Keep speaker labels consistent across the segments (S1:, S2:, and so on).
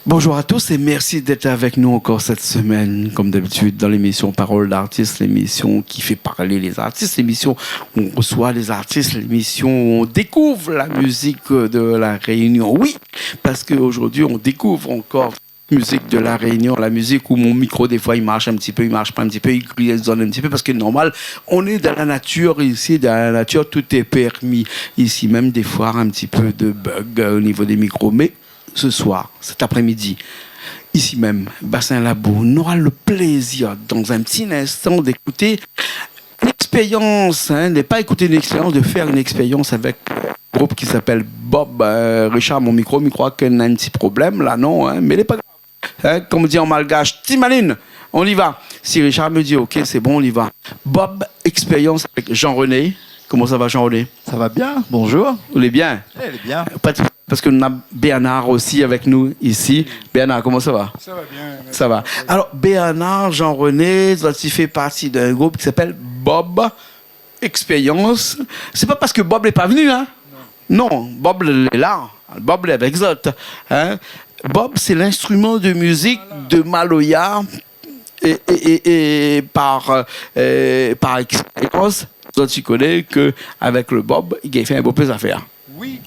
S1: Bonjour à tous et merci d'être avec nous encore cette semaine, comme d'habitude, dans l'émission Parole d'artistes, l'émission qui fait parler les artistes, l'émission où on reçoit les artistes, l'émission où on découvre la musique de la Réunion. Oui, parce qu'aujourd'hui, on découvre encore la musique de la Réunion, la musique où mon micro, des fois, il marche un petit peu, il marche pas un petit peu, il résonne un petit peu, parce que normal, on est dans la nature ici, dans la nature, tout est permis. Ici, même des fois, un petit peu de bug au niveau des micros, mais ce soir, cet après-midi, ici même, Bassin Labo, on aura le plaisir, dans un petit instant, d'écouter une expérience, n'est pas écouter une expérience, de faire une expérience avec un groupe qui s'appelle Bob. Richard, mon micro croit qu'il a un petit problème, là, non, mais il n'est pas grave. Comme on dit en malgache, Timaline, on y va. Si Richard me dit, ok, c'est bon, on y va. Bob, expérience avec Jean-René. Comment ça va, Jean-René?
S2: Ça va bien, bonjour.
S1: Vous allez bien?
S2: Elle est bien.
S1: Parce que nous avons Bernard aussi avec nous ici. Bernard, comment ça va?
S3: Ça va bien.
S1: Ça va. Alors, Bernard, Jean-René, tu fais partie d'un groupe qui s'appelle Bob Expérience. C'est pas parce que Bob n'est pas venu, hein? Non, Bob est là. Bob est avec Zot. Hein? Bob, c'est l'instrument de musique de Maloya et par expérience, tu connais qu'avec le Bob, il a fait un beau peu d'affaires.
S3: Oui.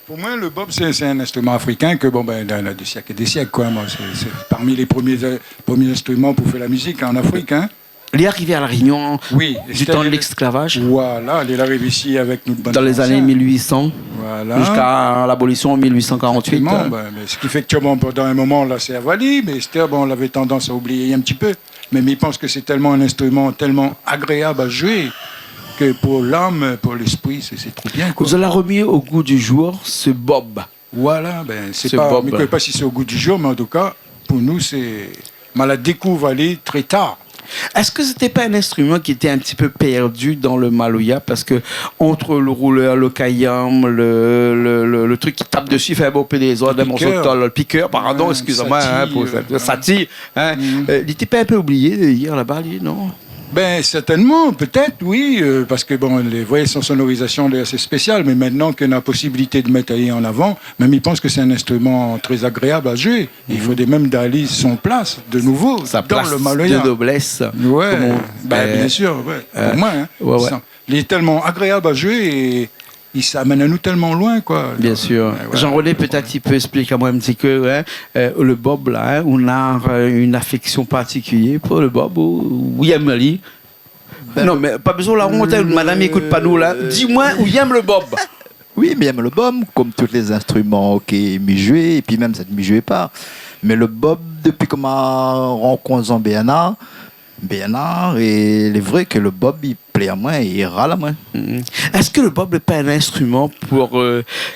S3: Pour moi, le bob, c'est un instrument africain que, bon, ben, il y en a des siècles et des siècles, quoi. Moi, c'est parmi les premiers instruments pour faire la musique en Afrique, hein.
S1: Il est arrivé à La Réunion
S3: oui,
S1: du temps de l'esclavage.
S3: Voilà, il arrive ici avec nous.
S1: Dans les années 1800,
S3: voilà.
S1: Jusqu'à l'abolition en 1848.
S3: Ben, mais ce qui fait que, bon, pendant un moment, là, c'est avali, mais Esther, bon, on avait tendance à oublier un petit peu. Mais il pense que c'est tellement un instrument tellement agréable à jouer que pour l'âme, pour l'esprit, c'est trop bien, quoi.
S1: Vous allez remis au goût du jour ce Bob.
S3: Voilà, ben, c'est
S1: Ce
S3: pas,
S1: Bob.
S3: je ne sais pas si c'est au goût du jour, mais en tout cas, pour nous, c'est. On la découvre aller très tard.
S1: Est-ce que c'était pas un instrument qui était un petit peu perdu dans le Maloya parce que entre le rouleur, le kayam, le truc qui tape dessus, fait un beau peu des autres, le piqueur, pardon, excusez-moi, le sati, il n'était pas un peu oublié hier là-bas, non?
S3: Ben certainement, peut-être, oui, parce que bon, les voyez sans sonorisation est assez spéciale, mais maintenant qu'on a la possibilité de mettre aller en avant, même ils pensent que c'est un instrument très agréable à jouer. Il faudrait même d'aller son place de nouveau
S1: sa
S3: dans
S1: place
S3: le Maloya.
S1: De noblesse.
S3: Ouais, bien sûr, ouais. Pour moi, hein,
S1: ouais.
S3: Il est tellement agréable à jouer et il s'amène à nous tellement loin, quoi.
S1: Bien sûr.
S3: Ouais.
S1: Jean-René, peut-être tu peux expliquer à moi un petit peu, le Bob, là, on a une affection particulière pour le Bob ou aime Ali. Non, mais pas besoin de la honte, madame n'écoute pas nous, là. Dis-moi où il aime le Bob.
S2: Oui, mais aime le bob, comme tous les instruments qui m'y jouent, et puis même ça ne m'y jouait pas. Mais le bob, depuis qu'on m'a rencontré Bernard, et il est vrai que le bob, il plaît à moi et il râle à moi.
S1: Est-ce que le bob n'est pas un instrument pour,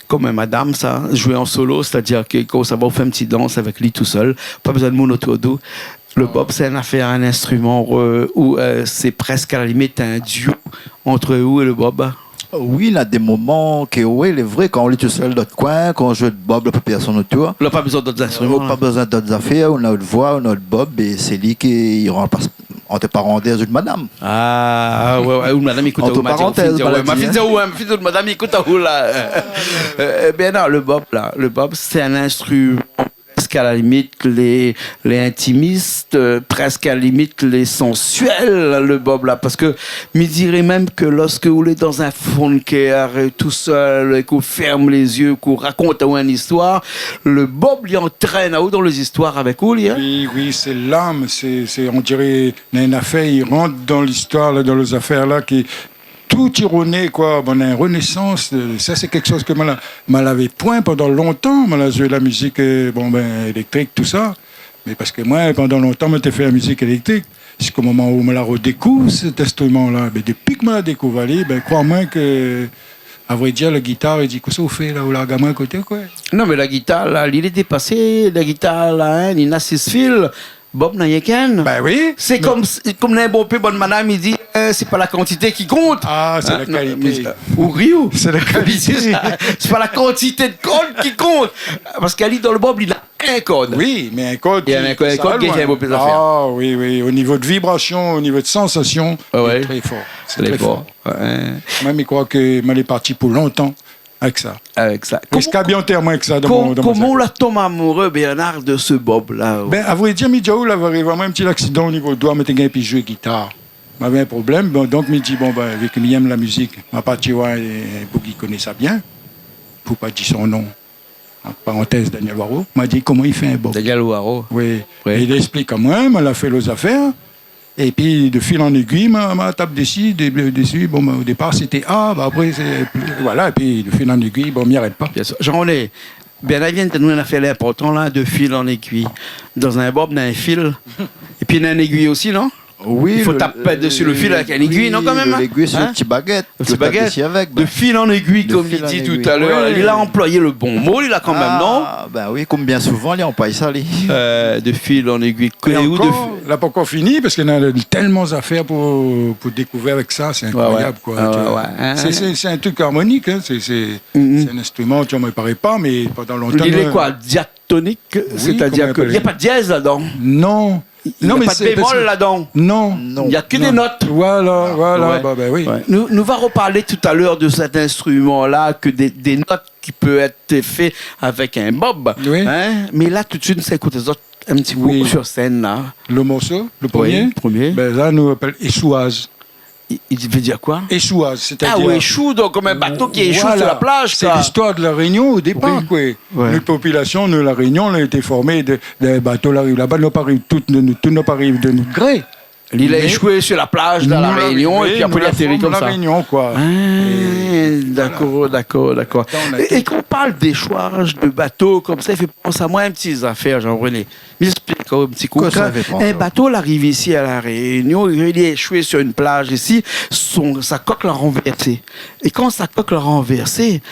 S1: comme madame, ça, jouer en solo, c'est-à-dire que quand ça va, on fait une petite danse avec lui tout seul, pas besoin de mon autour d'eau. Le bob, c'est une affaire, un instrument où c'est presque à la limite un duo entre vous et le bob.
S2: Oui, il y a des moments que, oui, il est vrai, quand on est tout seul dans notre coin, quand on joue de bob, il n'y a personne autour.
S1: On n'a pas besoin d'autres instruments.
S2: On n'a pas besoin d'autres affaires, on a notre voix, on a notre bob, et c'est lui qui rend on te parenthèse de madame.
S1: Ah, ouais, ou madame écoute
S2: entre parenthèses,
S1: ma fille de madame écoute là. Ben non, le bob, c'est un instrument presque à la limite les intimistes, presque à la limite les sensuels, le bob là, parce que me dirais même que lorsque vous êtes dans un funker tout seul, et qu'on ferme les yeux, qu'on raconte une histoire, le bob lui entraîne à vous dans les histoires avec vous, hein?
S3: Oui, c'est l'âme, on dirait une affaire, il rentre dans l'histoire, là, dans les affaires là qui tout ironé, quoi. Bon, une renaissance, ça c'est quelque chose que m'avait point pendant longtemps, m'a joué la musique électrique, tout ça. Mais parce que moi, pendant longtemps, j'ai fait la musique électrique. Jusqu'au moment où je la redécouvre, cet instrument-là. Mais depuis que je la découvre, crois-moi que, à vrai dire, la guitare, il dit, qu'est-ce que vous faites là, ou la gamin à côté, quoi?
S1: Non, mais la guitare, là, il est dépassé, la guitare, là, il a 6 fils. Bob n'a qu'un.
S3: Ben oui.
S1: C'est comme un bon peu, bonne madame, il dit, c'est pas la quantité qui compte.
S3: Ah, c'est la qualité.
S1: Ou Rio.
S3: C'est la qualité.
S1: C'est pas la quantité de cordes qui compte. Parce qu'elle dit dans le Bob, il a un code.
S3: Oui, mais un code.
S1: Il y a un code qui fait un beau peu d'affaires.
S3: Ah, oui. Au niveau de vibration, au niveau de sensation, c'est très fort.
S1: C'est très fort.
S3: Même, il croit que je suis parti pour longtemps avec ça.
S1: Avec ça.
S3: Qu'est-ce qu'il y a bien terme avec ça dans mon
S1: Comment la tombe amoureux, Bernard, de ce Bob-là?
S3: Ben, à vrai dire, Midjaoul avait vraiment un petit accident au niveau du doigt, mais t'es puis jouer guitare. M'avait un problème, bon, donc il dit, bon, ben, vu qu'il aime la musique, ma partie, Boogie connaît ça bien, pour pas dire son nom. En parenthèse, Daniel Waro, m'a dit comment il fait un Bob.
S1: Daniel Waro.
S3: Oui.
S1: Oui.
S3: Et il explique à moi, il a fait les affaires. Et puis, de fil en aiguille, m'a tapé dessus. Bon, ben, au départ, c'était A, ben, après, c'est. Voilà, et puis, de fil en aiguille, bon, on m'y arrête pas.
S1: Bien sûr. Jean-René, Bernard vient de nous une affaire important, là, de fil en aiguille. Dans un Bob, dans un fil. Et puis, dans une aiguille aussi, non?
S2: Oui,
S1: Il faut taper dessus le fil avec une aiguille, non, quand même, hein?
S2: L'aiguille sur
S1: Hein?
S2: une petite baguette.
S1: Le petit baguette,
S2: avec,
S1: de fil en aiguille,
S2: De
S1: comme
S2: fil
S1: il
S2: en
S1: dit
S2: aiguille.
S1: tout à l'heure.
S3: Ouais.
S1: Il a employé le bon mot, il a quand même, non?
S2: Ben oui, comme bien souvent, on paye ça, lui.
S1: De fil en aiguille.
S3: Et
S1: Ou de
S3: encore, là, pas encore fini, parce qu'il y en a tellement d'affaires pour découvrir avec ça, c'est incroyable, quoi.
S1: Ah,
S3: Tu
S1: ouais,
S3: vois.
S1: ouais, hein.
S3: C'est un truc harmonique, hein. C'est un instrument, tu ne me paraît pas, mais pendant longtemps.
S1: Il est quoi? Diatonique? C'est-à-dire
S3: comment
S1: qu'il n'y a pas de dièse là-dedans.
S3: Non.
S1: Il n'y a pas de bémol là-dedans.
S3: Non.
S2: Non.
S1: Il n'y a que des notes.
S3: Voilà,
S1: Ouais.
S3: bah, oui.
S1: Ouais. Nous va reparler tout à l'heure de cet instrument-là, que des notes qui peuvent être faites avec un bob.
S3: Oui.
S1: Hein? Mais là, tout de suite, nous écoutons les autres un petit peu
S3: Oui.
S1: sur scène. Là.
S3: Le morceau, le premier,
S1: Oui, premier.
S3: ben là, nous appelle échouage.
S1: Il veut dire quoi?
S3: Échouage, c'est-à-dire.
S1: Ah oui, échoue, donc comme un bateau qui échoue
S3: Voilà.
S1: sur la plage.
S3: C'est
S1: ça.
S3: l'histoire de la Réunion au départ,
S1: Oui.
S3: quoi.
S1: Ouais.
S3: Notre population de la Réunion, on a été formée des bateaux arrivent là-bas, nous pas arrivent tout ne pas arrivent de notre gré.
S1: Il a
S3: Mais-
S1: échoué sur la plage de la
S3: Nous,
S1: Réunion et puis après il a atterri comme
S3: la
S1: ça.
S3: Réunion, quoi.
S1: D'accord.
S3: Attends, on a
S1: Et
S3: été-
S1: quand on parle d'échouage de bateaux comme ça, il fait penser à moi à une petite affaire, Jean-René. M'explique un petit coup.
S2: Quoi, ça
S1: Quand
S2: fait penser?
S1: un bateau il arrive ici à La Réunion, il est échoué sur une plage ici, sa coque l'a renversé. Et quand sa coque l'a renversé,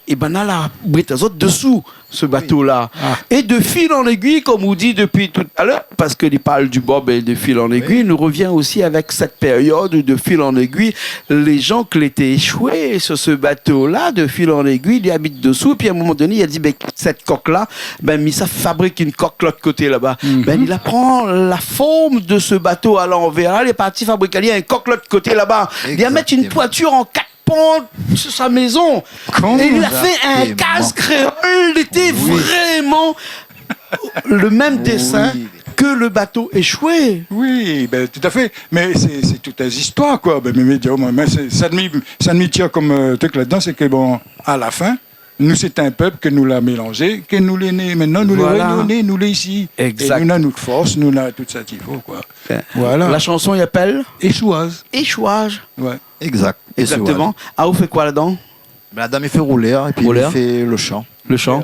S1: et ben là, la brite autres dessous ce bateau-là.
S3: Ah.
S1: Et de fil en aiguille, comme on dit depuis tout à l'heure, parce qu'il parle du bob et de fil en aiguille, nous revient aussi avec cette période où de fil en aiguille, les gens qui étaient échoués sur ce bateau-là, de fil en aiguille, ils habitent dessous, et puis à un moment donné, il a dit, ben, cette coque-là, ben, ça fabrique une coque de l'autre côté là-bas. Ben, il apprend la forme de ce bateau à l'envers. Là, il est parti fabriquer un coque de l'autre côté là-bas. Il va mettre une
S2: Exactement.
S1: toiture en 4 pentes sur sa maison.
S3: Comment?
S1: Et il a fait un
S2: Exactement.
S1: casque créole. Il était vraiment le même dessin
S2: Oui.
S1: que le bateau échoué.
S3: Oui, ben, tout à fait. Mais c'est toute une histoire, quoi. Ben, mais ça me tient comme truc là-dedans, c'est que, bon, à la fin, nous, c'est un peuple que nous l'a mélangé, que nous l'est né. Maintenant, nous
S1: Voilà.
S3: les réunionnés, nous les ici.
S1: Exact.
S3: Et nous, on a notre force, nous, on a tout ça qu'il faut, quoi. Voilà.
S1: La chanson, il appelle
S3: Échouage.
S1: Échouage.
S3: Ouais.
S2: Exact. Et c'est
S1: Exactement. Ah, vous faites quoi là-dedans?
S2: vrai. La dame, il fait rouler, et puis
S1: Rouleur.
S2: il fait le chant.
S1: Le chant.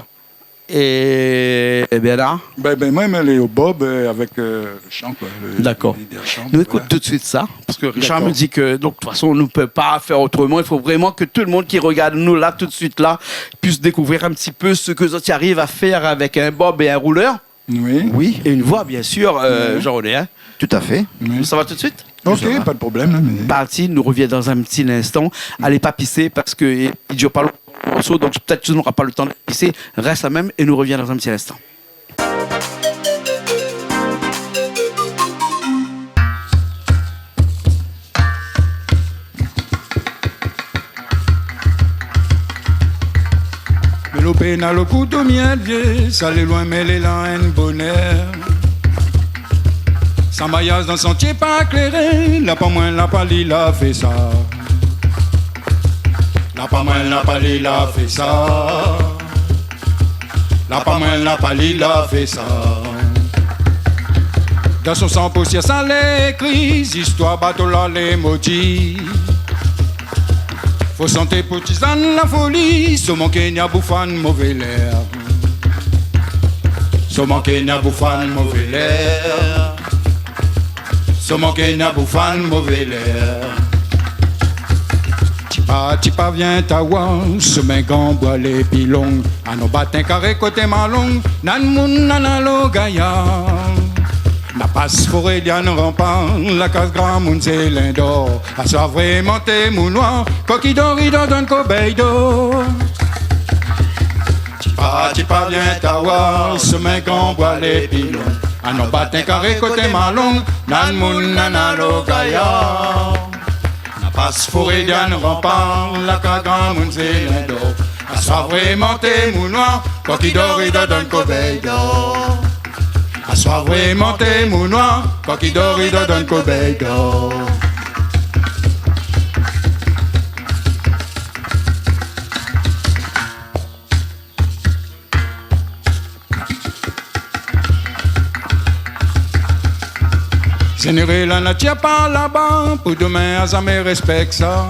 S1: Et Bernard?
S3: Ben, moi, je suis au Bob avec le chant, quoi.
S1: D'accord.
S3: le chant,
S1: Nous écoute
S3: voilà.
S1: tout de suite ça, parce que Richard
S3: D'accord.
S1: me dit que, donc, de toute façon, on ne peut pas faire autrement. Il faut vraiment que tout le monde qui regarde nous là, tout de suite là, puisse découvrir un petit peu ce que les autres arrivent à faire avec un bob et un rouleur.
S3: Oui.
S2: Oui,
S1: Et une voix, bien sûr, Jean-René. Hein.
S2: tout à fait.
S3: Oui.
S1: Ça va tout de suite?
S3: Ok,
S2: Ça va.
S3: pas de problème. Hein, mais-
S1: Parti, nous revient dans un petit instant. Allez pas pisser parce qu'il ne dure pas longtemps le morceau, donc peut-être que tu n'auras pas le temps de pisser. Reste à même et nous revient dans un petit instant.
S3: Mais le pénal, le couteau miel vieux, ça les loin, mais les là, un bonheur. Sans maillage dans le sentier pas éclairé, là pas moins, là pas l'île a fait ça. Là pas moins, là pas l'île a fait ça. Là pas moins, là pas l'île a fait ça. Dans son sang poussière, ça l'écrit, histoire bateau là les maudits. Faut santé pour tisane la folie, so manqué n'y a bouffan mauvais l'air. So manqué n'y a bouffan mauvais l'air. So manqué n'y a bouffan mauvais l'air. Tipa vient ta wa, chemin gambois les pilons. À nos battins carré côté malong, nan moun nanalo gaya. La passe forêt d'yan rampant, la casse grand moun c'est l'indor. A soit vraiment t'es mounoir, coquille d'or donne cobeille d'or. Tipa vient ta wa, chemin gambois les pilons. À nos battins carré côté malong, nan moun nanalo gaya. La passe forêt d'yan rampant, la casse grand moun c'est l'indor. A Assois vraiment tes mounoirs, quand il dort, il donne cobeille d'or. Assois vraiment tes mounoirs, quand il dort, il donne cobeille d'or. Sénéré la natia par là-bas, pour demain à jamais respecte ça.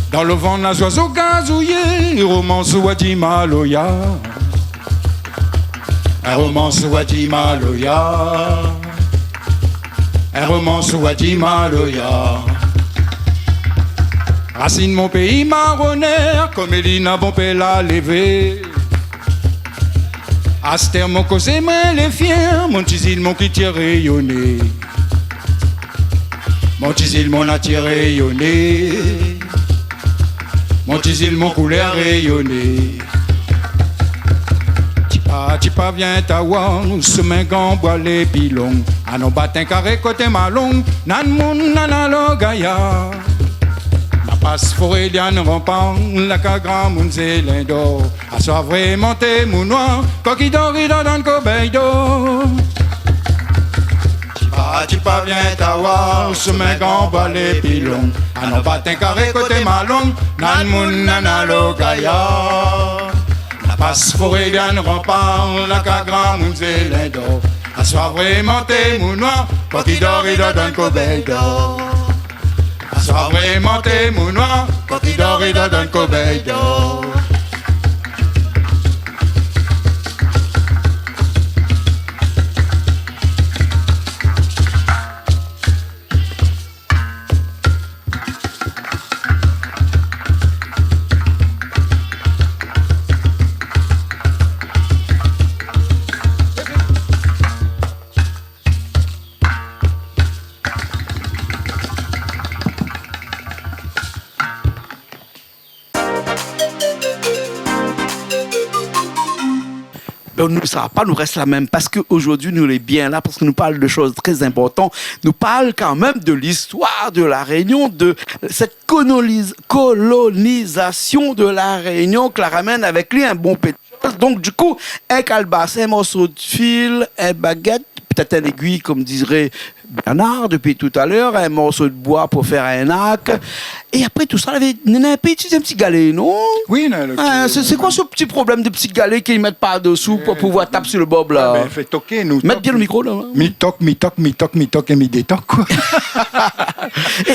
S3: Dans le vent, les oiseaux gazouillés, romance ou adi maloya. Un romance ou adi maloya. Un romance ou adi maloya. Racine mon pays marronnaire, comme Elina bon peut la lever. Aster mon causé, mais les fiers, mon tisil mon qui tire rayonner. Mon tisil mon attire rayonner. Mon tisil mon couleur rayonner. Tipa vient t'avoir, semain gambois les pilons. À nos battins carré côté malong, nan moun nanalo gaya. Passe forêt d'yan rampant, la cagra moun zélendo. A soir vraiment t'es mon noir, coquille d'or il donne cobeille d'or. Tipa viens t'avoir, semain gambois les pilons. A nos battins carré côté malong, nan moun nanalo gaya. La passe forêt d'yan rampant, la cagra moun zélendo. A soir vraiment t'es mon noir, coquille d'or il donne cobeille d'or. Sois vraiment tes mounoirs, quand il dort, il donne cobeille d'or.
S1: Nous, ça va pas nous reste la même parce qu'aujourd'hui, nous est bien là, parce que nous parle de choses très importantes. Nous parle quand même de l'histoire de la Réunion, de cette colonisation de la Réunion qui la ramène avec lui un bon pétrole. Donc, du coup, un calebasse, un morceau de fil, un baguette, peut-être un aiguille, comme dirait Bernard depuis tout à l'heure, un morceau de bois pour faire un arc. Et après tout ça, il y avait un petit galet, non?
S3: Oui,
S1: c'est quoi ce petit problème de petit galet qu'ils mettent pas dessous pour pouvoir taper sur le bob là?
S3: Ben, fait toquer, nous.
S1: Mettre bien le micro là.
S3: Mi toc et mi détoc, quoi.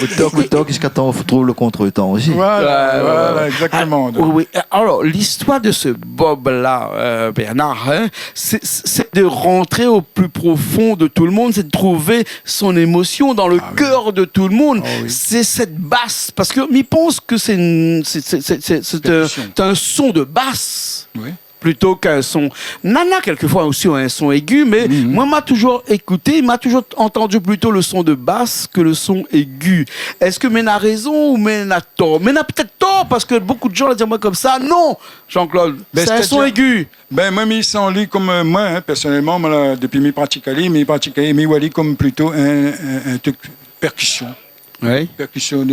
S2: Ou toc, jusqu'à temps, il faut trouver le contre-temps aussi.
S3: Voilà, exactement.
S1: Oui. Alors, l'histoire de ce bob là, Bernard, hein, c'est de rentrer au plus profond de tout le monde, c'est de trouver son émotion dans le cœur de tout le monde.
S3: Oui.
S1: C'est cette basse, parce que je pense que c'est un son de basse.
S3: Oui.
S1: Plutôt qu'un son. Nana, quelquefois aussi, a un son aigu, mais moi, m'a toujours écouté, m'a toujours entendu plutôt le son de basse que le son aigu. Est-ce que Mena a raison ou Mena a tort? Mena a peut-être tort, parce que beaucoup de gens le disent moi comme ça. Non, Jean-Claude, c'est un son aigu.
S3: Ben, moi, je sens lui comme moi, hein, personnellement, moi, depuis mes pratiques, wali comme plutôt un truc percussion.
S1: Oui.
S3: Percussion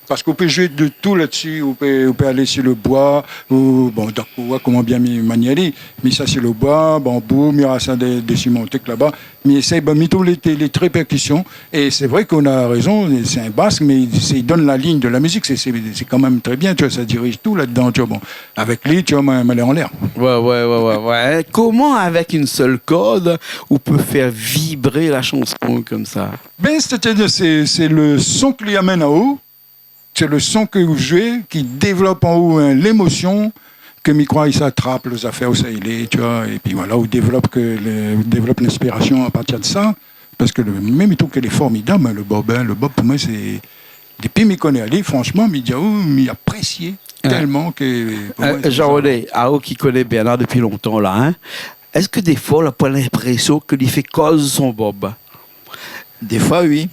S3: parce qu'on peut jouer de tout là-dessus. On peut aller sur le bois, ou bon, d'accord, comment bien manier, mais ça sur le bois, bambou, il y aura ça des cimentés là-bas. Mais essaye de mettre les très percussions. Et c'est vrai qu'on a raison, c'est un basque, mais il donne la ligne de la musique. C'est quand même très bien, tu vois, ça dirige tout là-dedans. Tu vois, bon, avec lui, tu vois, m'aller en l'air.
S1: Ouais. Comment, avec une seule corde, on peut faire vibrer la chanson comme ça?
S3: Ben, c'est-à-dire, c'est le son qui amène en haut. C'est le son que vous jouez qui développe en haut l'émotion que mi croit il s'attrape les affaires où ça il est, tu vois, et puis voilà, on développe l'inspiration à partir de ça, parce que même tout qu'elle est formidable, le bob pour moi c'est depuis m'y connaît aller, franchement m'y apprécié tellement que
S1: Jean-René Ao qui connaît Bernard depuis longtemps là, hein, est-ce que des fois on n'a pas l'impression qu'il fait cause son bob?
S2: Des fois oui.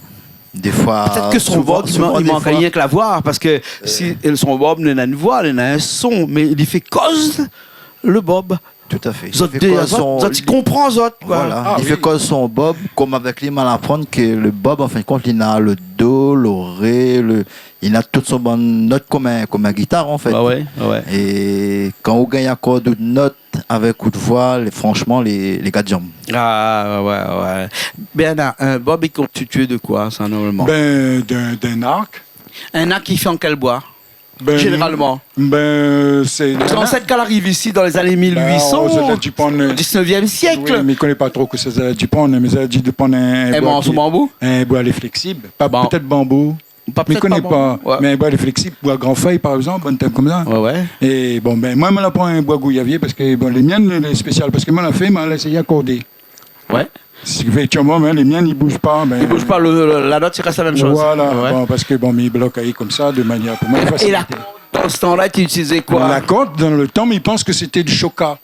S2: Des fois,
S1: peut-être que son bob, il manque rien que la voix, parce que si son bob n'a une voix, il a un son, mais il fait cause le bob.
S2: Tout à fait.
S1: Vous tu comprends, quoi.
S2: Voilà.
S3: Ah,
S2: il
S3: oui.
S2: fait comme son bob, comme avec lui, mal apprendre que le bob, en fin de compte, il a le do, le ré, il a toutes son bonnes notes comme un guitare, en fait.
S1: Bah ouais.
S2: Et quand on gagne un accord de notes avec coup de voix, franchement, les gars de jambes.
S1: Ah, ouais. Bernard, un bob est constitué de quoi, ça, normalement?
S3: Ben, d'un arc.
S1: Un arc qui fait en quel bois?
S3: Ben,
S1: Généralement.
S3: C'est...
S1: Parce qu'en fait, quand elle arrive ici dans les années 1800,
S3: ça a dû prendre...
S1: 19e siècle,
S3: Oui, mais il ne connaît pas trop que ça a dû prendre, mais ça a dû prendre
S1: elle
S3: bois
S1: mange au bambou?
S3: un bois flexible. Pas
S1: Bon.
S3: peut-être bambou.
S1: Pas
S3: Mais il ne connaît
S1: bambou.
S3: pas.
S1: Ouais.
S3: Mais un bois flexible, bois grand feuille, par exemple, un thème comme ça.
S1: Ouais.
S3: Et bon, ben, moi, je me prends un bois gouillavier parce que bon, les miennes, les spéciales, parce que moi, la fait, m'a essayé d'accorder.
S1: Ouais.
S3: Ce qui fait que, hein, les miennes, ils ne bougent pas. Ben,
S1: Il bouge pas, la note, il reste la même chose.
S3: Voilà,
S1: Ouais.
S3: bon, parce que bon, mais ils bloquent ahí comme ça, de manière pour moi.
S1: Et la dans ce temps-là, tu utilisais quoi?
S3: La corde, dans le temps, mais ils pensent que c'était du choca.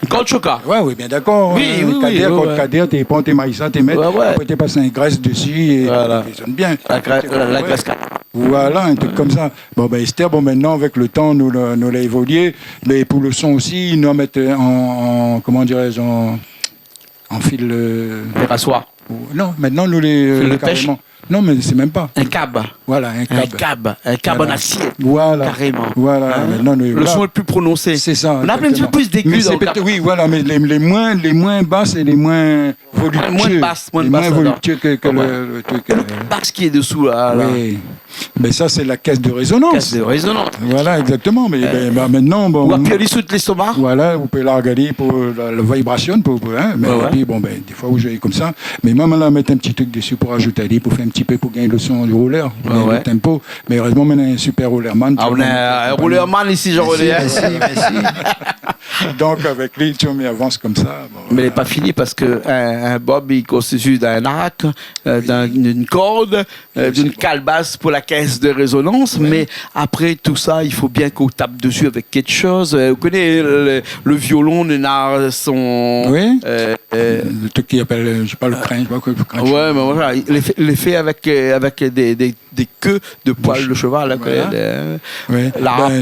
S1: Une corde choca.
S3: Oui, bien d'accord.
S1: Oui,
S3: Corde cadet, t'es prends tes maïs, t'es mets, après t'es passé un graisse dessus et
S1: Voilà.
S3: ça sonne bien.
S1: La graisse.
S3: Voilà, un truc comme ça. Bon, ben Esther, bon, maintenant, avec le temps, nous l'a évolué. Mais pour le son aussi, nous mettre en comment dirais-je, en fil...
S1: Les rassoirs.
S3: Non, maintenant, nous les...
S1: Fil de
S3: carrément. Non, mais c'est même pas.
S1: Un cab.
S3: Voilà, un câble.
S1: Un cab en acier.
S3: Voilà.
S1: Carrément.
S3: Voilà.
S1: Hein?
S3: Maintenant, nous,
S1: Le
S3: voilà.
S1: son est plus prononcé.
S3: C'est ça.
S1: On a un petit peu plus d'aigus
S3: Mais
S1: dans le
S3: c'est
S1: cab.
S3: oui, voilà, mais les moins basses et les moins voluptueux.
S1: Moins de basses,
S3: les moins voluptueux que
S1: Ouais.
S3: le truc.
S1: Le basse qui est dessous, là.
S3: Oui. Mais ça, c'est la caisse de résonance.
S1: Caisse de résonance.
S3: Voilà, exactement. Mais maintenant, bon.
S1: Ou appuyer sous l'estomac.
S3: Voilà, vous pouvez la regarder pour la vibration, hein, mais
S1: Ouais.
S3: puis, bon, ben, des fois, vous jouez comme ça. Mais moi, là, mettre un petit truc dessus pour ajouter, pour faire un petit peu, pour gagner le son du roller,
S1: Ouais.
S3: le tempo. Mais heureusement, maintenant, il y a un super rollerman.
S1: Ah, on a un rouleurman ici, Jean René.
S3: Donc, avec lui, tu vois, mais avance comme ça. Bon,
S1: Mais il n'est pas fini parce qu'un bob, il constitue d'un arc, d'une corde, d'une calebasse pour la caisse de résonance. Oui. Mais après tout ça, il faut bien qu'on tape dessus avec quelque chose. Vous connaissez le violon, son...
S3: Oui. Le truc qui appelle, je ne sais pas, le crin.
S1: Ouais, mais voilà, il est fait avec des queues de poils de cheval. Là,
S3: voilà. Oui.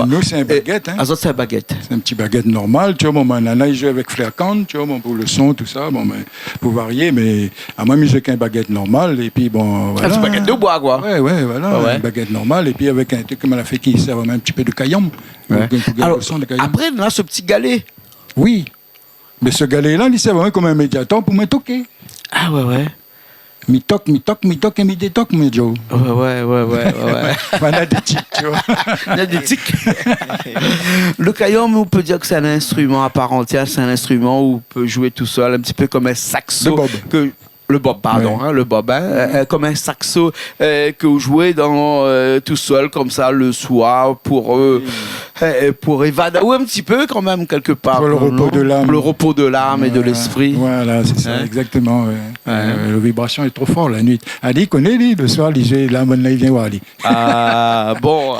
S3: Nous, c'est un baguette.
S1: Hein. C'est un baguette.
S3: C'est un petit baguette normal. Tu vois, bon, là, il joue avec Flair Count, tu vois, bon, pour le son, tout ça, bon, ben, pour varier. Mais à moi, je joue qu'un baguette normal. Et puis, bon, voilà.
S1: C'est une baguette de bois, quoi.
S3: Ouais, voilà. Ouais. Une baguette normale. Et puis, avec un truc comme elle a fait qui sert même un petit peu de caillon.
S1: Ouais. Alors, après, on a ce petit galet.
S3: Oui. Mais ce galet-là, il sert vraiment comme un médiator pour me toquer.
S1: Ah, ouais.
S3: Mi toc, et mi détoc, mon Joe.
S1: Ouais.
S3: On a des tics, tu vois.
S1: On a des tics. Le caillon, on peut dire que c'est un instrument à part entière. C'est un instrument où on peut jouer tout seul, un petit peu comme un saxo. Le bob, pardon, ouais. Le bob, hein, comme un saxo que vous jouez tout seul, comme ça, le soir, pour évader, ou un petit peu quand même, quelque part.
S3: Pour le repos de l'âme.
S1: Le repos de l'âme et de l'esprit.
S3: Voilà, c'est ça, exactement. Ouais. La vibration est trop forte la nuit. Ali connaît, lui, le soir, il joue, là, il vient voir, lui.
S1: Ah, bon,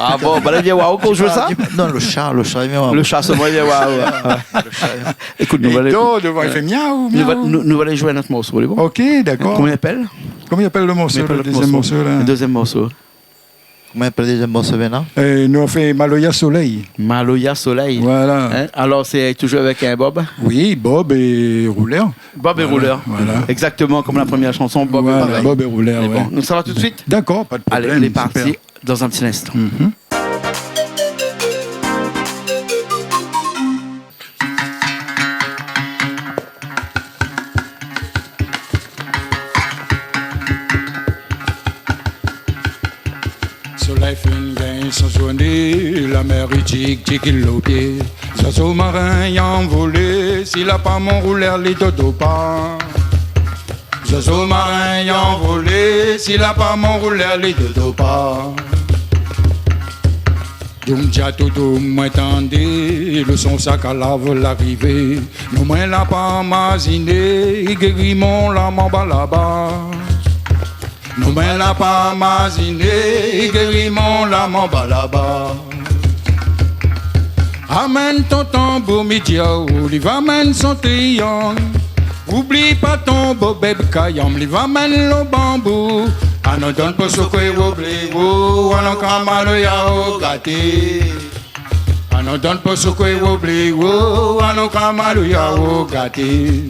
S1: bah, là, il vient voir, qu'on joue ça?
S2: Non, le chat, il vient voir.
S1: Le chat, c'est moi, il vient voir. Écoute, nous allons.
S3: Il fait miaou,
S1: nous allons jouer notre morceau, bon?
S3: Ok, d'accord.
S1: Comment il appelle?
S3: Comment il appelle le morceau, le deuxième morceau, là?
S1: Le deuxième morceau.
S2: Comment il appelle le deuxième morceau, maintenant?
S3: Nous on fait Maloya Soleil.
S1: Maloya Soleil.
S3: Voilà.
S1: Hein? Alors, c'est toujours avec un bob?
S3: Oui, Bob et Rouleur.
S1: Bob et Rouleur.
S3: Voilà.
S1: Exactement comme la première chanson, Bob
S3: voilà,
S1: et Rouleur.
S3: Bob et Rouleur, ouais.
S1: Bon, donc ça va tout de suite?
S3: D'accord, pas de problème.
S1: Allez, on est parti dans un petit instant.
S3: Soleil fait une gain sans journée, la mer est tic l'eau pied. Oiseaux marins y envolé, s'il a pas mon rouleur, les dodo pas. Oiseaux marins y envolé, s'il a pas mon rouleur, les dodo pas. Doum dia tout moi tendez, le son sac à lave l'arrivée. Nous moins la pas masiné, guéri mon la m'en là-bas. Nous men la pas masiné, guéri mon la m'en là-bas. Amène ton tambour médiaou, il va mène son triangle. Oublie pas ton beau bébé caillon, il va mène le bambou. Anon donne pas ce que vous voulez, anon kamalo ya o gâté. Anon donne pas ce que vous voulez, anokamalu yao gâté.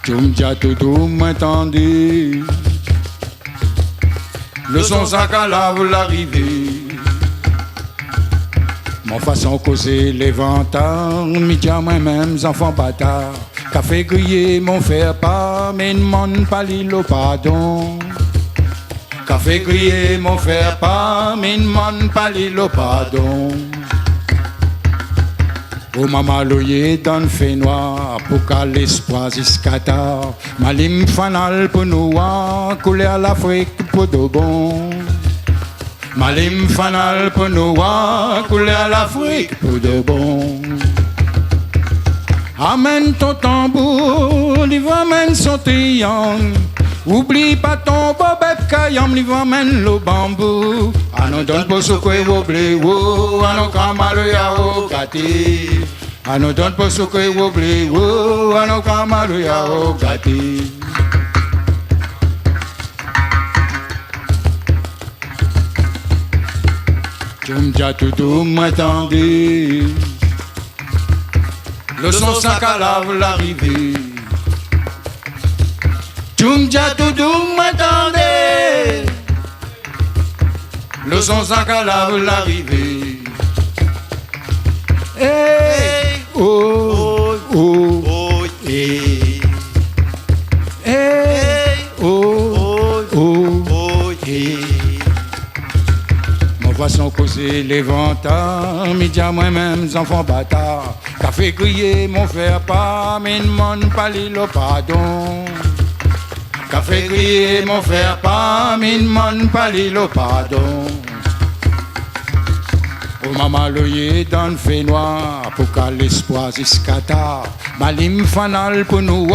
S3: Tchoumdia tout m'entendez. Le son s'accala vous l'arrivée. Mon façon causer les vantards, midi à moi-même, enfants bâtards. Café grillé, mon fer pas, mais ne m'en pas l'île pardon. Café grillé, mon fer pas, mais ne m'en pas l'île pardon. Oh maman loyer dans le fait noir, pour qu'à l'espoir jusqu'à tard. Malim fanal pour nous, couler à l'Afrique pour de bon. Malim fanal pour nous, couler à l'Afrique pour de bon. Amène ton tambour, l'ivre amène son triangle. Oublie pas ton bobette kayam, l'ivre amène le bambou. Anon donne pour ce que vous voulez, anon kamalo yao gâté. Anon donne pour ce que vous voulez, anon kamalo yao gâté. Tchoumdia tout m'attendez. Le son s'accalave l'arrivée. Tchoumdia tout m'attendez. Le son s'accalave l'arrivée. Hey, oh, oh, oh, hey. Hey, oh, oh, oh, hey. Mon façon causer les vantards, midi à moi-même, enfants bâtards. Café grillé, mon fer pas, mais ne m'en pas l'île pardon. Café grillé, mon fer pas, mais ne m'en pas l'île pardon. Oh maman loyer dans le fait noir, pour qu'à l'espoir jusqu'à tard. Malim fanal pour nous,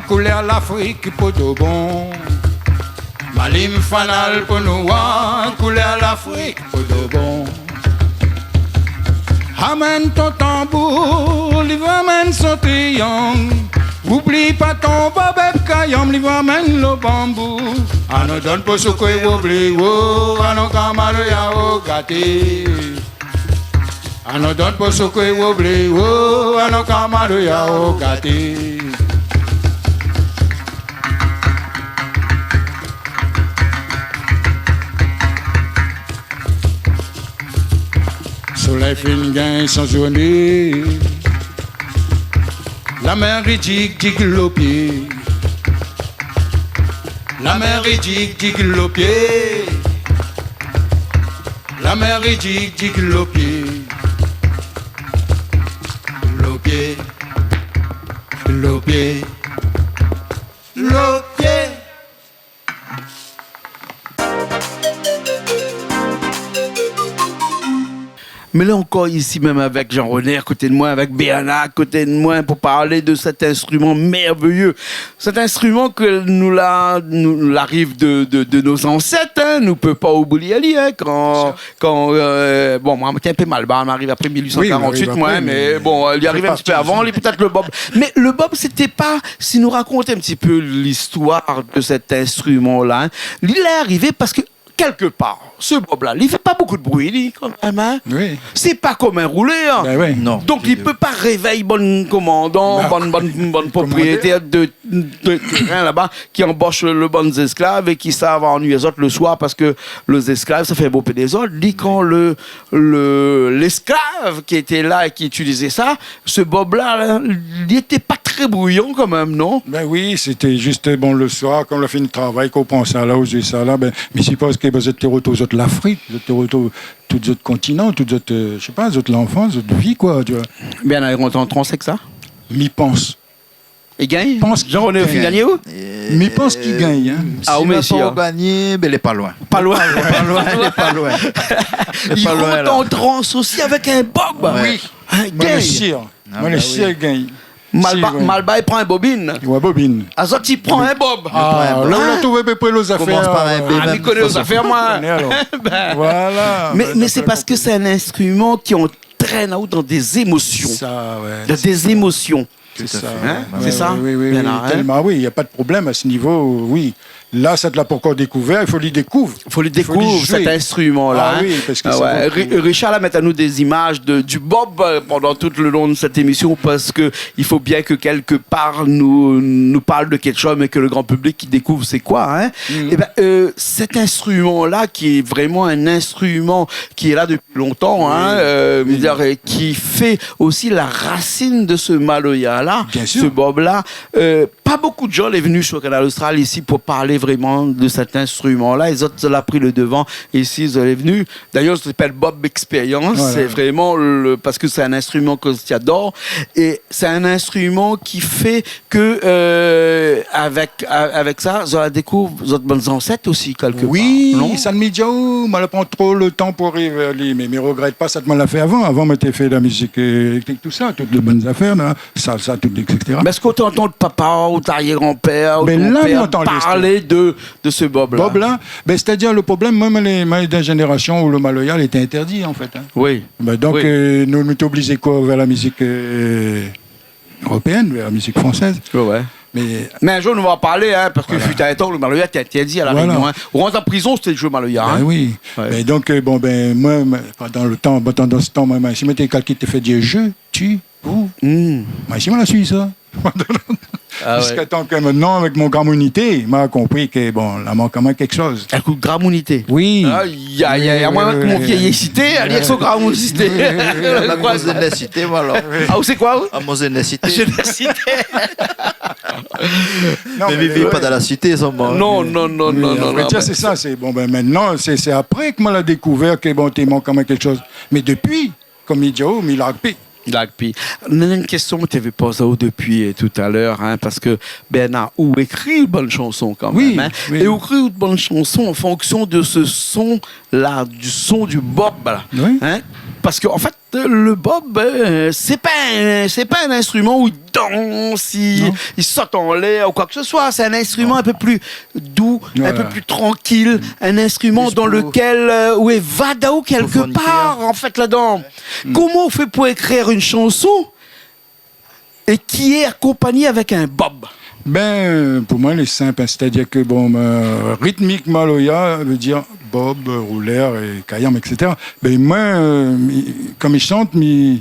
S3: couler à l'Afrique pour de bon. Malim fanal pour nous, couler à l'Afrique pour de bon. Amène ton tambour, l'ivre amène son triangle. Oublie pas ton bobette kayam, l'ivre amène le bambou. Anon donne pour ce que vous voulez, anon kamalo yao gâté. Anon donne pour ce que vous voulez, anon kamalo yao gâté. Soleil fin gain sans journée. La mer est dig le pied. La mer est dig le pied. La mer est dig le pied. Le pied. Le pied. Le pied.
S1: Mais là encore, ici même avec Jean-René à côté de moi, avec Béana à côté de moi, pour parler de cet instrument merveilleux. Cet instrument que nous l'arrive de nos ancêtres, hein, nous ne peut pas oublier Ali, hein, bon, moi, j'étais un peu mal, on arrive après 1848,
S3: oui,
S1: moi,
S3: après,
S1: mais bon, il arrive un petit peu avant, il est peut-être le bob. Mais le bob, c'était pas, si nous racontons un petit peu l'histoire de cet instrument-là, hein, il est arrivé parce que, quelque part, ce bob-là, il ne fait pas beaucoup de bruit, lui, quand même. Hein?
S3: Oui.
S1: C'est pas comme un roulé. Hein?
S3: Ben oui.
S2: Non.
S1: Donc, il ne peut pas réveiller bon commandant, bonne propriétaire de terrain là-bas, qui embauche le bon esclave et qui savent ennuyer les autres le soir parce que les esclaves, ça fait beau peu des autres. Dit quand l'esclave qui était là et qui utilisait ça, ce bob-là, il n'était pas très bruyant quand même, non?
S3: Ben oui, c'était juste bon le soir, quand on a fait le travail, qu'on prend ça là, on fait ça là, ben, mais c'est parce que vous êtes retour aux autres l'Afrique, vous êtes retour tous les autres continents, toutes les autres, je sais pas, les autres l'enfance, les autres vie, quoi, tu vois.
S1: Bien, on entend c'est que ça.
S3: M'y pense.
S1: Et gagne?
S3: Pense
S1: Jean-René au fin gagné où?
S3: M'y pense qu'il gagne, hein.
S1: Ah,
S2: S'il
S1: mais
S2: n'a
S1: si,
S2: pas
S1: hein.
S2: gagné, ben il n'est pas loin.
S1: Pas loin.
S2: Pas loin, il n'est pas loin.
S1: Il
S2: pas loin,
S1: rentre
S2: là.
S1: en transe aussi avec un bob.
S2: Ouais.
S1: Oui. Un
S3: Moi, le
S1: gagne.
S3: cire.
S2: Ah,
S3: Moi,
S2: bah
S3: le cire gagne.
S1: Malba, il prend un bobine.
S3: Ouais, bobine.
S1: Azot, il prend un bob.
S3: Ah,
S2: Ouais,
S3: là, on
S1: hein.
S3: a trouvé à peu près les affaires.
S2: Commence par un B.
S1: Ah, mais il connaît aux affaires, moi. Ben,
S3: Voilà.
S1: mais c'est parce que c'est un instrument qui entraîne dans des émotions.
S3: Ça, ouais.
S1: Il y a des émotions.
S3: C'est
S2: Tout à
S3: ça.
S2: fait.
S1: Hein,
S3: Ouais,
S1: c'est ça.
S3: Oui, oui,
S1: Bien
S3: oui,
S1: là, hein.
S3: tellement, oui, il n'y a pas de problème à ce niveau, oui. Là, ça ne l'a pas encore découvert, il faut lui découvrir.
S1: Il faut le découvrir, cet instrument-là.
S3: Ah oui, parce que ça vaut-
S1: Richard là, met à nous des images du bob pendant tout le long de cette émission parce que il faut bien que quelque part nous parle de quelque chose mais que le grand public qui découvre c'est quoi. Hein? Et ben, cet instrument-là qui est vraiment un instrument qui est là depuis longtemps, hein, qui fait aussi la racine de ce maloya-là,
S3: Bien sûr.
S1: ce bob-là. Pas beaucoup de gens sont venus sur Canal Austral ici pour parler vraiment de cet instrument-là. Les autres, ça a pris le devant. Ici, ils sont venus. D'ailleurs, ça s'appelle Bob Experience.
S3: Voilà.
S1: C'est vraiment parce que c'est un instrument que j'adore. Et c'est un instrument qui fait que, avec ça, ça découvre votre bonnes ancêtres aussi, quelque
S3: Oui,
S1: part. Non?
S3: ça ne me dit, oh, me prend trop le temps pour arriver. Mais ne regrette pas, ça te me l'a fait avant. Avant, m'était fait de la musique électrique, tout ça, toutes les bonnes affaires, là, salsa, tout, etc.
S1: Mais est-ce qu'on t'entend le papa ou t'arrière-grand-père ou
S3: Mais
S1: ton
S3: là,
S1: père
S3: on entend
S1: parler de ce Bob-là?
S3: Bob, là, ben, c'est-à-dire le problème, même les d'une génération où le maloya était interdit, en fait. Hein.
S1: Oui.
S3: Ben, donc,
S1: Oui.
S3: nous nous obligés quoi vers la musique européenne, vers la musique française.
S1: Ouais. Mais un jour, on va en parler, hein, parce que fut un temps, le Maloya était interdit à la
S3: Voilà.
S1: Réunion. Hein. On rentre en prison, c'était le jeu Maloya.
S3: Ben
S1: Hein.
S3: oui.
S1: Ouais.
S3: Ben, donc, moi, pendant ce temps, moi, si je quelqu'un qui te fait dire je, tu, vous, moi, si je la suis ça.
S1: Ah
S3: Jusqu'à
S1: ouais.
S3: temps que maintenant, avec mon grammonité, m'a compris que, bon, là, manque quand même quelque chose.
S1: Un coup de grammonité.
S3: Oui.
S1: Il y a moyen que mon vieil cité, à dire son grammonité.
S2: La mosénacité, moi, alors.
S1: Ah, vous c'est quoi?
S2: La mosénacité.
S1: Je l'ai cité.
S3: Non,
S2: Mais vivez pas dans la cité, ça, moi.
S1: Non.
S3: Après, tiens, c'est ça. C'est, bon, ben, maintenant, c'est après que moi, l'a découvert que, bon, t'es manque quand même quelque chose. Mais depuis, comme il dit, oh, mais il a rappelé.
S1: Puis, on a une question que tu avais posée depuis tout à l'heure, hein, parce que Bernard, où écrit une bonne chanson quand
S3: Oui,
S1: même, hein,
S3: oui.
S1: et où écrit une bonne chanson en fonction de ce son-là, du son du bob, là,
S3: Oui.
S1: hein, parce qu'en fait, le bob, c'est pas un instrument où il danse, il saute en l'air ou quoi que ce soit. C'est un instrument un peu plus doux, un
S3: Voilà.
S1: peu plus tranquille, un instrument
S2: Plus
S1: dans
S2: pour-
S1: lequel où est Vadao quelque
S2: forniquer.
S1: part en fait là-dedans. Comment on fait pour écrire une chanson et qui est accompagnée avec un bob?
S3: Ben, pour moi, il est simple. Hein. C'est-à-dire que, bon, rythmique maloya veut dire bob, rouleur et kayam, etc. Ben, moi, comme il chante, mais.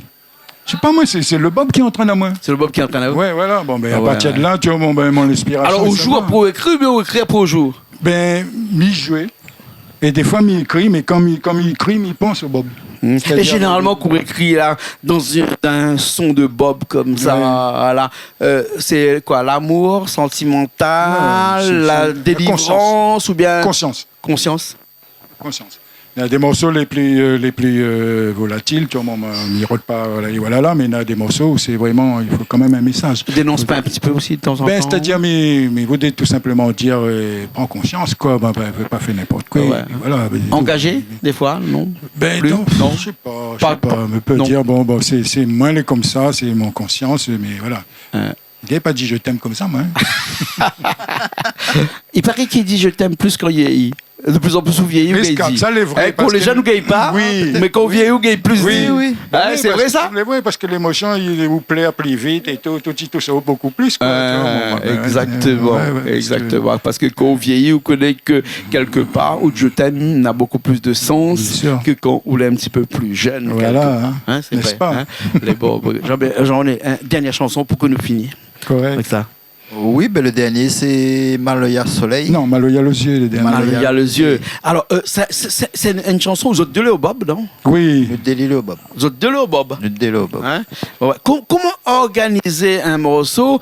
S3: Je sais pas, moi, c'est le bob qui est en train de moi.
S1: C'est le bob qui est en train de...
S3: Ouais, voilà. Bon, ben,
S1: Ah
S3: à
S1: ouais,
S3: partir
S1: ouais.
S3: de là, tu vois, bon, ben, mon inspiration.
S1: Alors, on
S3: ça
S1: joue
S3: va.
S1: pour écrire, mais on écrit après au jour.
S3: Ben, m'y jouer. Et des fois, m'y écrit, mais comme il écrit, m'y pense au bob.
S1: Et
S3: C'est-à-dire-
S1: généralement, qu'on écrit là, dans un son de bob comme ça,
S3: Ouais.
S1: là, c'est quoi? L'amour sentimental,
S3: Ouais, c'est-
S1: la
S3: c'est-
S1: délivrance ou bien
S3: Conscience.
S1: conscience?
S3: Conscience. Il y a des morceaux les plus volatiles, tu vois, on n'y rôde pas, voilà, là, mais il y a des morceaux où c'est vraiment, il faut quand même un message.
S1: Tu dénonces pas un petit peu aussi de temps en
S3: Ben,
S1: temps?
S3: c'est-à-dire, mais vous dites tout simplement dire, prends conscience, quoi, ben, ne pas faire n'importe quoi.
S1: Ouais.
S3: Et voilà, ben,
S1: Engagé, des fois, non?
S3: Ben,
S1: Plus
S3: non,
S1: Non.
S3: je sais pas,
S1: Pas-
S3: mais peut
S1: non.
S3: dire, bon, c'est moi, elle est comme ça, c'est mon conscience, mais voilà.
S1: Hein.
S3: Il n'avait pas dit je t'aime comme ça, moi. Hein.
S1: Il paraît qu'il dit je t'aime plus quand il vieillit. De plus en plus on vieillit,
S3: Mais
S1: il
S3: c'est
S1: dit.
S3: ça, les vrais,
S1: Quand
S3: parce
S1: les
S3: que-
S1: jeunes ne gagnent pas,
S3: Oui.
S1: mais quand on vieillit, on gagne plus.
S3: Oui,
S1: dit.
S3: oui.
S1: Hein,
S3: Oui,
S1: c'est
S3: parce
S1: vrai ça?
S3: que- Oui, parce que l'émotion, il vous plaît à plus vite et tout ça beaucoup plus. Quoi, tu vois, bon, ben,
S1: Exactement,
S3: ouais,
S1: exactement. Parce que quand on vieillit, on connaît que quelque part où je t'aime n'a beaucoup plus de sens
S3: Bien sûr.
S1: que quand on est un petit peu plus jeune.
S3: Voilà,
S1: quelque part.
S3: hein.
S1: C'est
S3: N'est-ce
S1: vrai.
S3: pas?
S1: Hein? J'en ai une dernière chanson pour que nous finissions
S3: Correct.
S1: avec ça.
S2: Oui, ben, le dernier, c'est Maloya Soleil.
S3: Non, Maloya les yeux, les derniers.
S2: Maloya.
S1: Il y a les yeux. Alors, c'est une chanson aux autres deux au Bob, non?
S3: Oui.
S2: Le délire, Bob.
S1: Aux autres deux au Bob.
S2: Le délire, Bob.
S1: Hein? Ouais. Comment organiser un morceau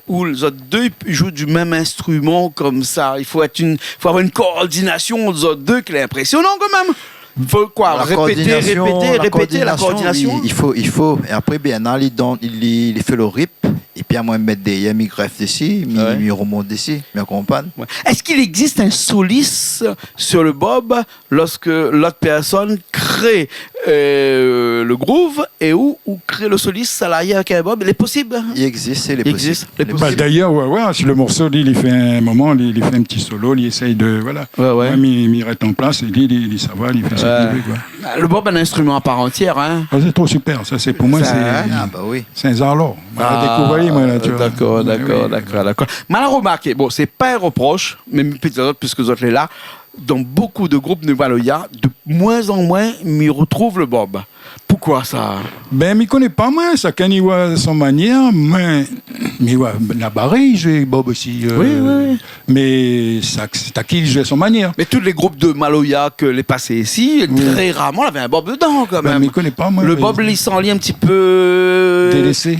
S1: où les autres deux ils jouent du même instrument comme ça? Il faut avoir une coordination entre les autres deux qui est impressionnant quand même. Il faut quoi? Répéter la coordination.
S2: Oui, il faut. Et après, Bernard, il fait le rip. Et puis, à moi, mettre des il greffe dessus,
S1: Ouais.
S2: il remonte dessus, il accompagne.
S1: Ouais. Est-ce qu'il existe un soliste sur le Bob lorsque l'autre personne crée le groove et où créer le soliste salarié avec un bob. Il est possible.
S2: Il existe, c'est les
S1: Il
S2: possibles.
S1: existe. Il est
S3: Bah,
S1: possible.
S3: d'ailleurs, ouais, sur le morceau, il fait un moment, il fait un petit solo, il essaye de. Voilà.
S1: Ouais.
S3: Même il reste en place, ça va, il fait ça. Quoi.
S1: Le bob est un instrument à part entière. Hein.
S3: Ah, c'est trop super, ça, c'est pour moi,
S1: Ça,
S2: Ah, bah oui.
S3: c'est un zarlor. On va découvrir, moi, là, tu vois.
S1: D'accord. Mais alors, remarquez, bon, c'est pas un reproche, mais peut-être puisque vous êtes là, dans beaucoup de groupes de Maloya, de moins en moins, ils retrouvent le bob. Pourquoi ça?
S3: Ben, je ne connais pas, moi, ça, quand il voit son manière, mais ouais, la barre, il joue Bob aussi.
S1: Oui.
S3: Mais ça, c'est à qui il joue son manière.
S1: Mais tous les groupes de Maloya que les passés ici, très rarement, il y avait un bob dedans, quand
S3: Ben,
S1: même.
S3: mais je ne connais pas, moi.
S1: Le
S3: mais-
S1: bob, il s'enlit un petit peu...
S3: Délaissé.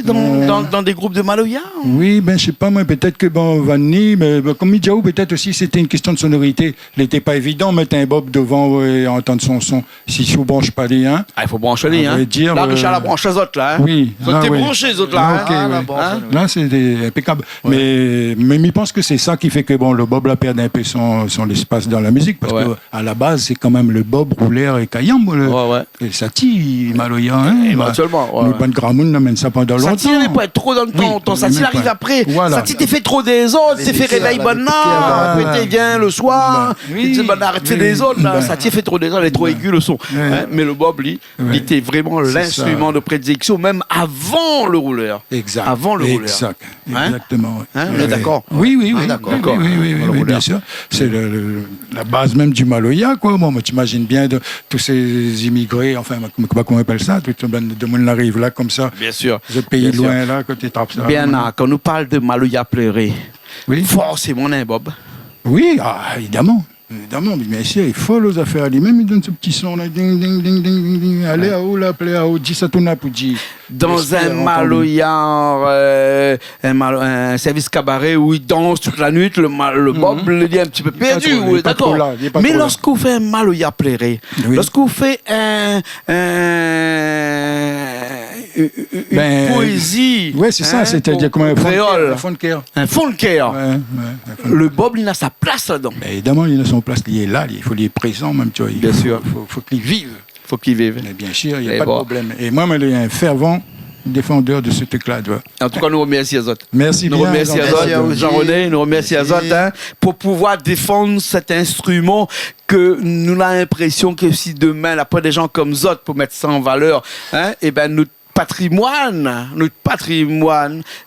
S1: dans des groupes de Maloya.
S3: Oui, ben, je sais pas, moi, peut-être que, bon, Vanny, mais ben, comme Midjaou, peut-être aussi, c'était une question de sonorité. Il n'était pas évident de mettre un Bob devant et entendre son son. Si je ne branche pas les uns.
S1: Ah, il faut brancher les,
S3: On
S1: hein.
S3: va dire,
S1: Là, Richard la branche les autres, là. Hein.
S3: Oui.
S1: Vous
S3: Ah,
S1: êtes
S3: oui.
S1: branchés, les autres, là.
S3: Ok,
S1: hein.
S3: ouais.
S1: Hein?
S3: Là, c'est impeccable. Mais je pense que c'est ça qui fait que bon, le Bob la perd un peu son espace dans la musique. Parce
S1: Ouais.
S3: qu'à la base, c'est quand même le Bob, rouleur et Kayam.
S1: Ouais.
S3: Et ça tire, Maloya. Hein,
S1: Éventuellement, ouais.
S3: Le band Gramoun amène ça pendant longtemps.
S1: Satie n'avait pas être trop dans le temps.
S3: Oui,
S1: Ton Satie
S3: même
S1: arrive
S3: pas.
S1: après.
S3: Voilà.
S1: Satie t'es fait trop des autres. T'es fait réveil bonne après t'es bien le soir.
S3: Oui,
S1: Tu t'es arrêté
S3: oui.
S1: des autres.
S3: Ben.
S1: Satie fait trop des autres. Elle est trop aiguë le son. Hein, mais le bob, lui, il était vraiment l'instrument de prédilection, même avant le rouleur.
S3: Exact.
S1: Avant le rouleur.
S3: Exact.
S1: Hein?
S3: Exactement. ouais.
S1: Hein, on est d'accord.
S3: Oui.
S2: d'accord.
S3: Oui, bien sûr. C'est la base même du Maloya, quoi. Bon, tu imagines bien tous ces immigrés, enfin, comment on appelle ça, tout le monde de monde arrive là, comme ça.
S1: Bien sûr.
S3: Ce pays
S1: Bien
S3: loin, là, côté trappe ça.
S1: Bien, quand on nous parle de Maloya pleuré,
S3: Oui.
S1: forcément, un bob.
S3: Oui, évidemment. Évidemment, mais bien sûr, il faut les affaires. Lui-même, il donne ce petit son là, ding, ding, ding, ding, ding. Allez à haut, là, appelez à haut, dis ça tout n'a pour dire.
S1: Dans un Maloya, un service cabaret où il danse toute la nuit, le bob, il est un petit peu perdu,
S3: trop- il est
S1: oui,
S3: pas trop
S1: d'accord.
S3: là, il est pas
S1: Mais
S3: trop là.
S1: lorsqu'on fait un Maloya pleuré,
S3: Oui.
S1: lorsqu'on fait une poésie,
S3: Ouais, c'est ça, c'est-à-dire comme un
S1: créole,
S3: fond de cœur.
S1: un fond de cœur, le bob, il a sa place là-dedans.
S3: Mais évidemment, il a son place, il est là, il faut qu'il est présent, même, tu vois.
S1: Bien sûr.
S3: Il faut qu'il vive.
S1: Faut qu'il vive.
S3: Mais bien sûr, il n'y
S1: Et
S3: a pas
S1: bon.
S3: de problème. Et moi, je suis un fervent défendeur de ce truc-là, tu vois.
S1: En tout cas, nous remercions les autres.
S3: Merci
S1: Nous
S3: bien.
S1: remercions
S2: Merci à
S1: Azot,
S2: vous.
S1: Jean-René, nous remercions
S2: Merci.
S1: Azot, hein, pour pouvoir défendre cet instrument que nous avons l'impression que si demain, la part des gens comme Zot pour mettre ça en valeur, hein, et ben notre patrimoine,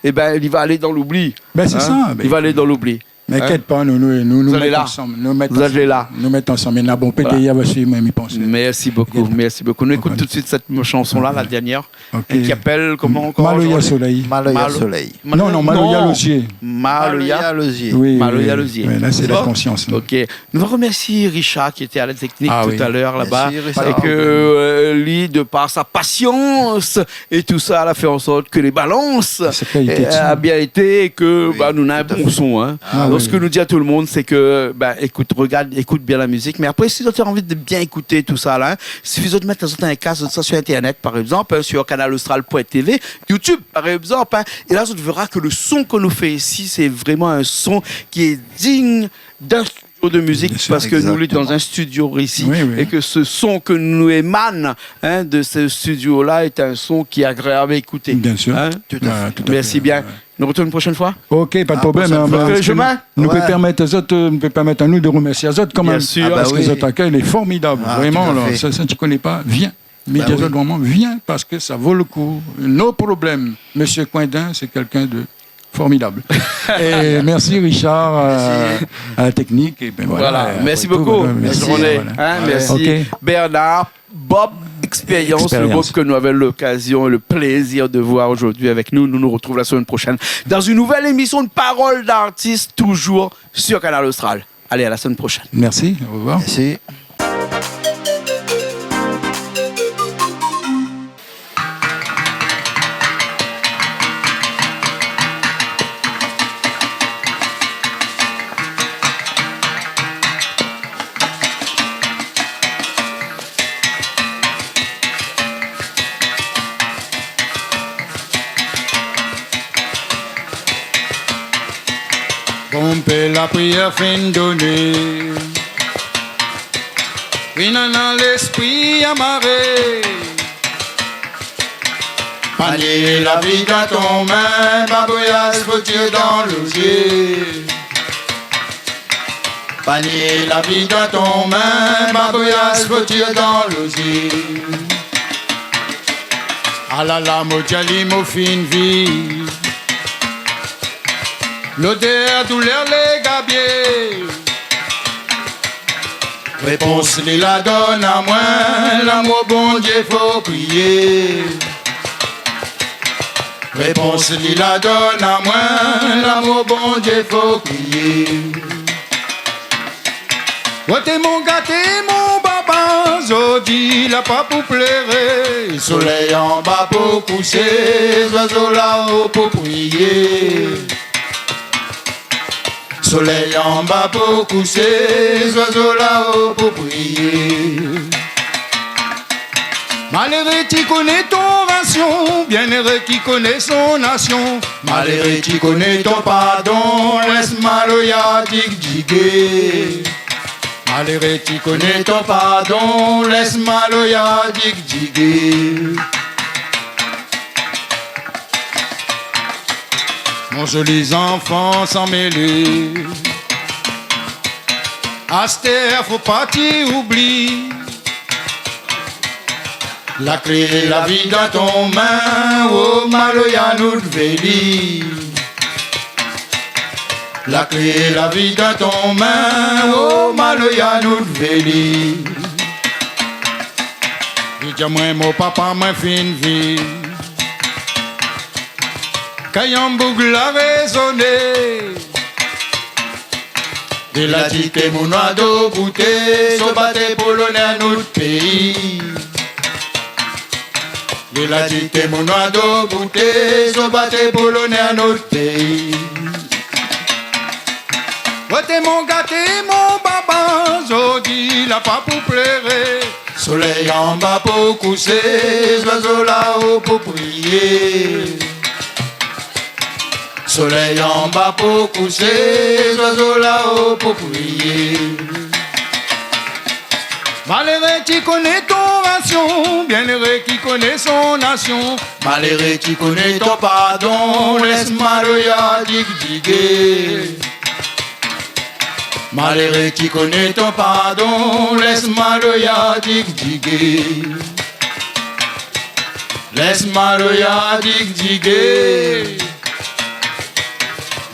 S1: et ben il va aller dans l'oubli.
S3: Ben, c'est ça, ben,
S1: il va aller dans l'oubli.
S3: N'inquiète pas, nous
S1: Vous allez
S3: mettons
S1: là.
S3: ensemble. Nous mettons
S1: Vous allez
S3: ensemble.
S1: là.
S3: Nous mettons ensemble. Mais bon, PDI va suivre, même, il pense.
S1: Merci beaucoup, merci beaucoup. Nous écoutons tout de suite cette chanson-là, la dernière,
S3: Ok.
S1: qui appelle comment
S3: Maloya
S1: Jean-René
S3: Soleil.
S2: Maloya
S1: Malo-
S2: Soleil.
S3: Non, Maloya Losier.
S1: Maloya.
S2: Losier.
S3: Oui.
S1: Maloya Losier.
S3: Ouais, là, c'est la
S1: Bon.
S3: conscience. là.
S1: Ok. Nous remercions Richard qui était à la technique
S3: Ah
S1: tout
S3: oui.
S1: à l'heure là-bas.
S2: Merci, Richard.
S1: Et que lui, de par sa patience et tout ça, elle a fait en sorte que les balances
S3: Sa qualité de son.
S1: a bien été et que
S2: Oui,
S1: nous avons un
S2: tout à
S1: bon
S2: fait.
S1: son. Hein.
S3: Ah
S1: Donc
S3: oui.
S1: ce que nous dit à tout le monde, c'est que écoute bien la musique. Mais après, si tu as envie de bien écouter tout ça, là, il suffit de mettre un casque ça sur Internet, par exemple, hein, sur canalaustral.tv, YouTube, par exemple. Hein, et là, tu verras que le son qu'on nous fait ici, c'est vraiment un son qui est digne d'un studio de musique,
S3: Bien sûr,
S1: parce que nous, sommes
S2: exactement.
S1: dans un studio ici,
S3: Oui, oui.
S1: et que ce son que nous émane de ce studio-là est un son qui est agréable à écouter.
S3: Bien sûr.
S1: Hein?
S2: Tout à
S3: Voilà,
S2: fait.
S3: tout à
S1: Merci
S3: fait.
S1: bien.
S3: Ouais.
S1: Nous retrouvons une prochaine fois.
S3: Ok, pas de
S2: Ah,
S3: problème.
S2: pour ça,
S3: hein,
S1: parce que
S3: parce
S1: les
S3: que
S1: chemins
S3: nous
S2: Ouais.
S3: peut permettre aux autres, nous peut permettre à nous de remercier les autres quand
S1: Bien
S3: même.
S1: sûr.
S2: Ah bah
S3: Parce que
S2: oui.
S3: les autres accueils, il est formidable.
S2: Ah,
S3: Vraiment,
S2: tout à
S3: alors,
S2: fait.
S3: ça tu connais pas, viens. Mais
S2: Bah
S3: les
S2: oui.
S3: autres, vraiment, viens parce que ça vaut le coup. No problème. Monsieur Coindin, c'est quelqu'un de formidable. Et merci Richard à la technique. Et ben
S1: Voilà. Merci
S3: après tout,
S1: beaucoup.
S3: voilà,
S1: Merci
S2: merci,
S1: René.
S3: voilà.
S1: Hein, merci
S3: Ok.
S1: Bernard. Bob Expérience, le groupe que nous avons l'occasion et le plaisir de voir aujourd'hui avec nous. Nous nous retrouvons la semaine prochaine dans une nouvelle émission de Paroles d'artistes, toujours sur Canal Austral. Allez, à la semaine prochaine.
S3: Merci, au revoir.
S2: Merci.
S3: Bon, la prière fin donnée. Oui, dans l'esprit amarré.
S4: Panier la vie dans ton main, babouillage foutu dans l'osier. Panier la vie dans ton main, babouillage foutu dans l'osier.
S3: Ah là là, mo diali, mo fin vie. L'odeur, douleur, les gabiers.
S4: Réponse les la donne à moi, l'amour bon Dieu faut prier. Réponse li la donne à moi, l'amour bon Dieu faut prier.
S3: Wote mon gâté, mon baba, Zodi la pas pour pleurer.
S4: Soleil en bas pour coucher, oiseau là-haut pour prier. Soleil en bas pour coucher, oiseau là-haut pour prier.
S3: Malheureux qui connaît ton ration, bienheureux qui connaît son nation.
S4: Malheureux qui connaît ton pardon, laisse maloya dig-diguer. Malheureux qui connaît ton pardon, laisse maloya dig-diguer.
S3: Mon joli enfant sans mêler. Astère, faut pas t'y oublier.
S4: La clé, la vie dans ton main, oh maloya nous veli. La clé, la vie dans ton main, oh maloya nous veli.
S3: Dis moi mon papa m'a fin vie. Kayamboug l'a raisonné.
S4: De la dit que mon ado bouté, so batte polonais notre pays. De la dit que mon ado bouté, so batte polonais notre pays.
S3: Wote mon gâté, mon baba, Zodi la pas pour pleurer.
S4: Soleil en bas pour coucher, oiseau là-haut pour prier. Soleil en bas pour coucher, oiseau là-haut pour prier.
S3: Malheureux qui connaît ton ration, bienheureux qui connaît son nation.
S4: Malheureux qui connaît ton pardon, laisse maloya dig-diguer. Malheureux qui connaît ton pardon, laisse maloya dig-diguer. Laisse maloya dig-diguer.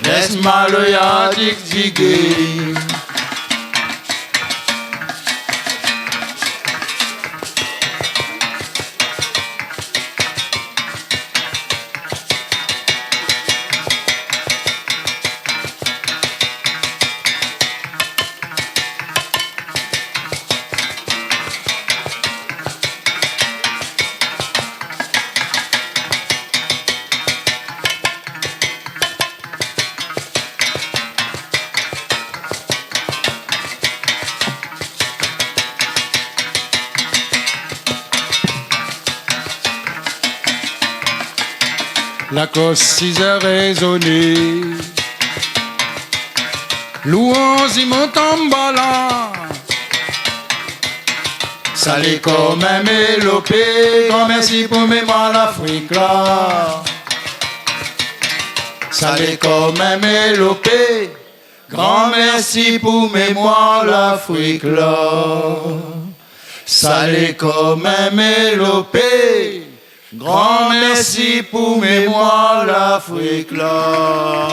S4: Laisse maloya dig-diguer.
S3: La cause 6 heures résonnée. Louange y monte en bala.
S4: Salé comme un mélopé, grand merci pour mémoire l'Afrique là. Salé comme un mélopé, grand merci pour mémoire l'Afrique là. Salé comme un mélopé, grand merci pour mémoire l'Afrique là.